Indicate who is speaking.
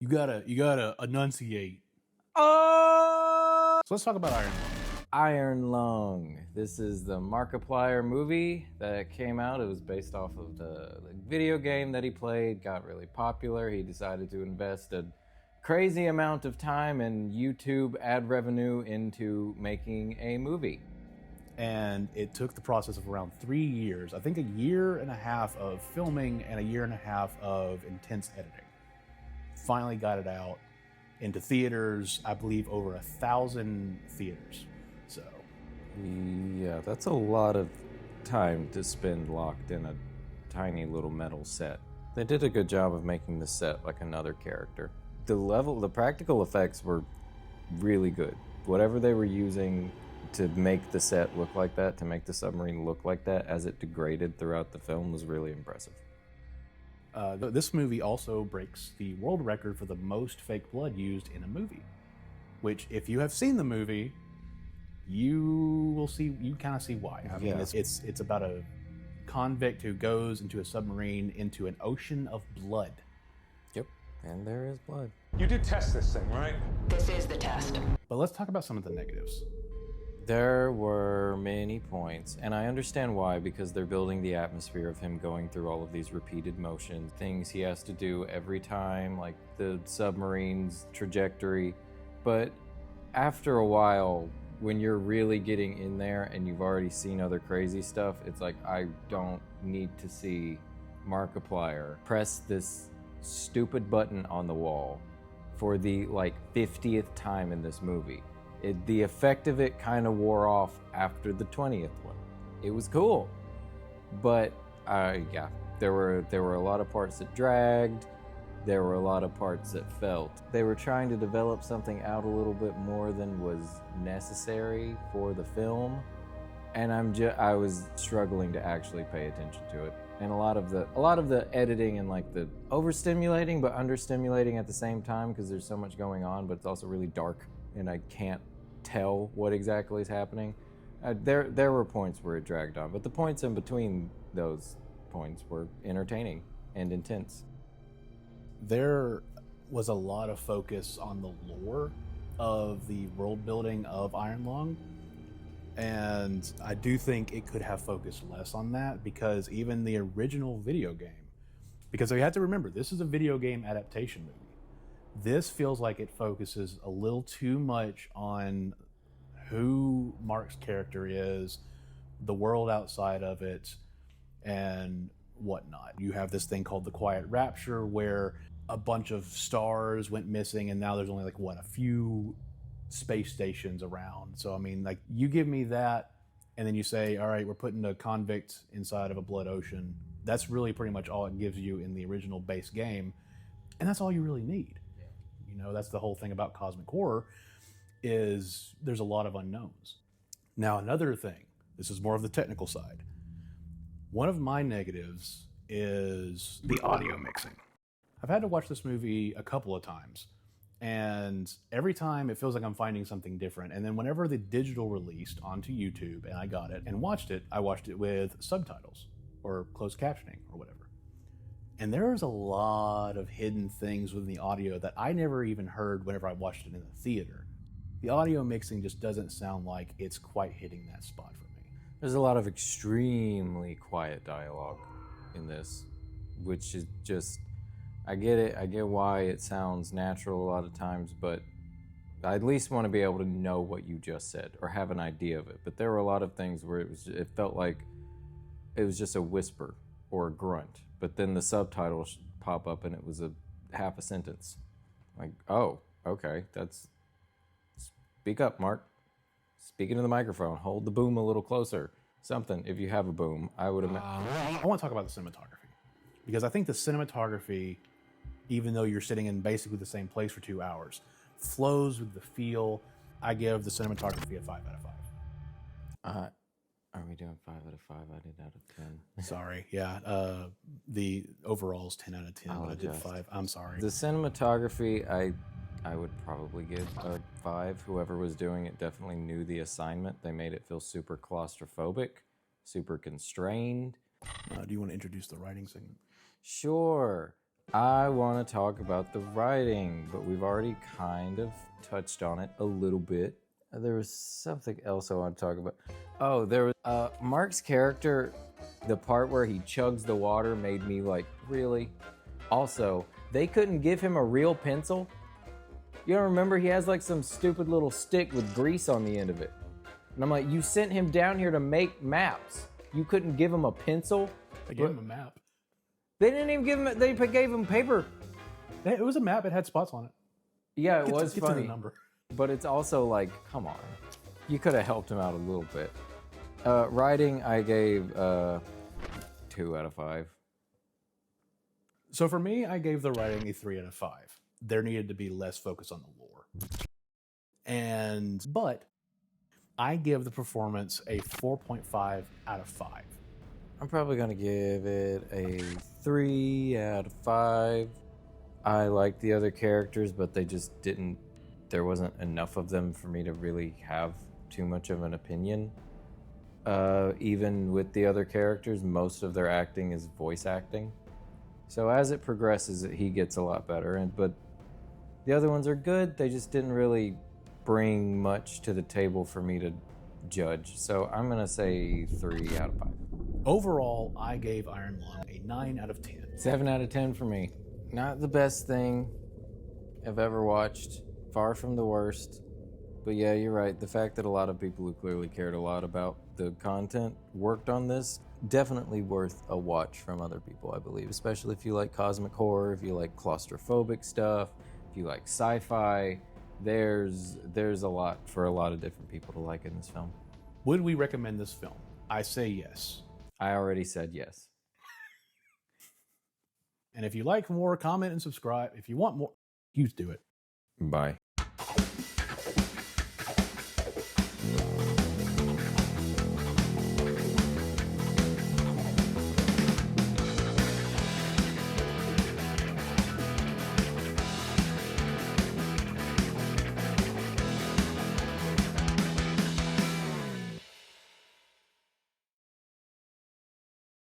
Speaker 1: You gotta enunciate. So let's talk about Iron Lung.
Speaker 2: Iron Lung. This is the Markiplier movie that came out. It was based off of the video game that he played, got really popular. He decided to invest a crazy amount of time and YouTube ad revenue into making a movie.
Speaker 1: And it took the process of around 3 years, I think a year and a half of filming and a year and a half of intense editing. Finally got it out into theaters, I believe over 1,000 theaters. So,
Speaker 2: yeah, that's a lot of time to spend locked in a tiny little metal set. They did a good job of making the set like another character. The practical effects were really good. Whatever they were using to make the set look like that, to make the submarine look like that as it degraded throughout the film was really impressive.
Speaker 1: This movie also breaks the world record for the most fake blood used in a movie, which if you have seen the movie, you kind of see why. I mean, it's about a convict who goes into a submarine into an ocean of blood.
Speaker 2: Yep, and there is blood.
Speaker 3: You did test this thing, right?
Speaker 4: This is the test.
Speaker 1: But let's talk about some of the negatives.
Speaker 2: There were many points, and I understand why, because they're building the atmosphere of him going through all of these repeated motions, things he has to do every time, like the submarine's trajectory. But after a while, when you're really getting in there and you've already seen other crazy stuff, it's like, I don't need to see Markiplier press this stupid button on the wall for the 50th time in this movie. The effect of it kind of wore off after the 20th one. It was cool, but yeah, there were a lot of parts that dragged. There were a lot of parts that felt. They were trying to develop something out a little bit more than was necessary for the film, and I was struggling to actually pay attention to it. And a lot of the editing and the overstimulating but understimulating at the same time, because there's so much going on, but it's also really dark and I can't tell what exactly is happening. There were points where it dragged on, but the points in between those points were entertaining and intense.
Speaker 1: There was a lot of focus on the lore of the world building of Iron Lung, and I do think it could have focused less on that, because even the original video game, because you have to remember, this is a video game adaptation movie. This feels like it focuses a little too much on who Mark's character is, the world outside of it, and whatnot. You have this thing called the Quiet Rapture, where a bunch of stars went missing, and now there's only a few space stations around. So I mean, you give me that, and then you say, all right, we're putting a convict inside of a blood ocean. That's really pretty much all it gives you in the original base game, and that's all you really need. That's the whole thing about cosmic horror, is there's a lot of unknowns. Now, another thing, this is more of the technical side. One of my negatives is the audio mixing. I've had to watch this movie a couple of times, and every time it feels like I'm finding something different. And then whenever the digital released onto YouTube and I got it and watched it, I watched it with subtitles or closed captioning or whatever. And there's a lot of hidden things within the audio that I never even heard whenever I watched it in the theater. The audio mixing just doesn't sound like it's quite hitting that spot for me.
Speaker 2: There's a lot of extremely quiet dialogue in this, which is just, I get it, I get why it sounds natural a lot of times, but I at least want to be able to know what you just said or have an idea of it. But there were a lot of things where it felt like it was just a whisper or a grunt. But then the subtitles pop up and it was a half a sentence. Oh, okay, speak up, Mark. Speak into the microphone. Hold the boom a little closer. Something, if you have a boom. I would imagine.
Speaker 1: I want to talk about the cinematography, because I think the cinematography, even though you're sitting in basically the same place for 2 hours, flows with the feel. I give the cinematography a 5 out of 5.
Speaker 2: Are we doing 5 out of 5? I did out of 10.
Speaker 1: Sorry, yeah. The overall's 10 out of 10, but I did 5. I'm sorry.
Speaker 2: The cinematography, I would probably give a 5. Whoever was doing it definitely knew the assignment. They made it feel super claustrophobic, super constrained.
Speaker 1: Do you want to introduce the writing segment?
Speaker 2: Sure. I want to talk about the writing, but we've already kind of touched on it a little bit. There was something else I want to talk about. Oh, there was Mark's character. The part where he chugs the water made me like, really? Also, they couldn't give him a real pencil. You don't remember he has like some stupid little stick with grease on the end of it. And I'm like, you sent him down here to make maps. You couldn't give him a pencil?
Speaker 1: They gave him a map.
Speaker 2: They didn't even give him, they gave him paper.
Speaker 1: It was a map. It had spots on it.
Speaker 2: Yeah, it was
Speaker 1: Get
Speaker 2: funny.
Speaker 1: to the number.
Speaker 2: But it's also like, come on. You could have helped him out a little bit. Writing, I gave 2 out of 5.
Speaker 1: So for me, I gave the writing a 3 out of 5. There needed to be less focus on the lore. But I give the performance a 4.5 out of 5.
Speaker 2: I'm probably going to give it a 3 out of 5. I liked the other characters, but they just didn't, there wasn't enough of them for me to really have too much of an opinion. Even with the other characters, most of their acting is voice acting. So as it progresses, he gets a lot better. But the other ones are good. They just didn't really bring much to the table for me to judge. So I'm going to say 3 out of 5.
Speaker 1: Overall, I gave Iron Lung a 9 out of 10.
Speaker 2: 7 out of 10 for me. Not the best thing I've ever watched. Far from the worst. But yeah, you're right. The fact that a lot of people who clearly cared a lot about the content worked on this, definitely worth a watch from other people, I believe. Especially if you like cosmic horror, if you like claustrophobic stuff, if you like sci-fi. There's a lot for a lot of different people to like in this film.
Speaker 1: Would we recommend this film? I say yes.
Speaker 2: I already said yes.
Speaker 1: And if you like more, comment and subscribe. If you want more, you do it.
Speaker 2: Bye.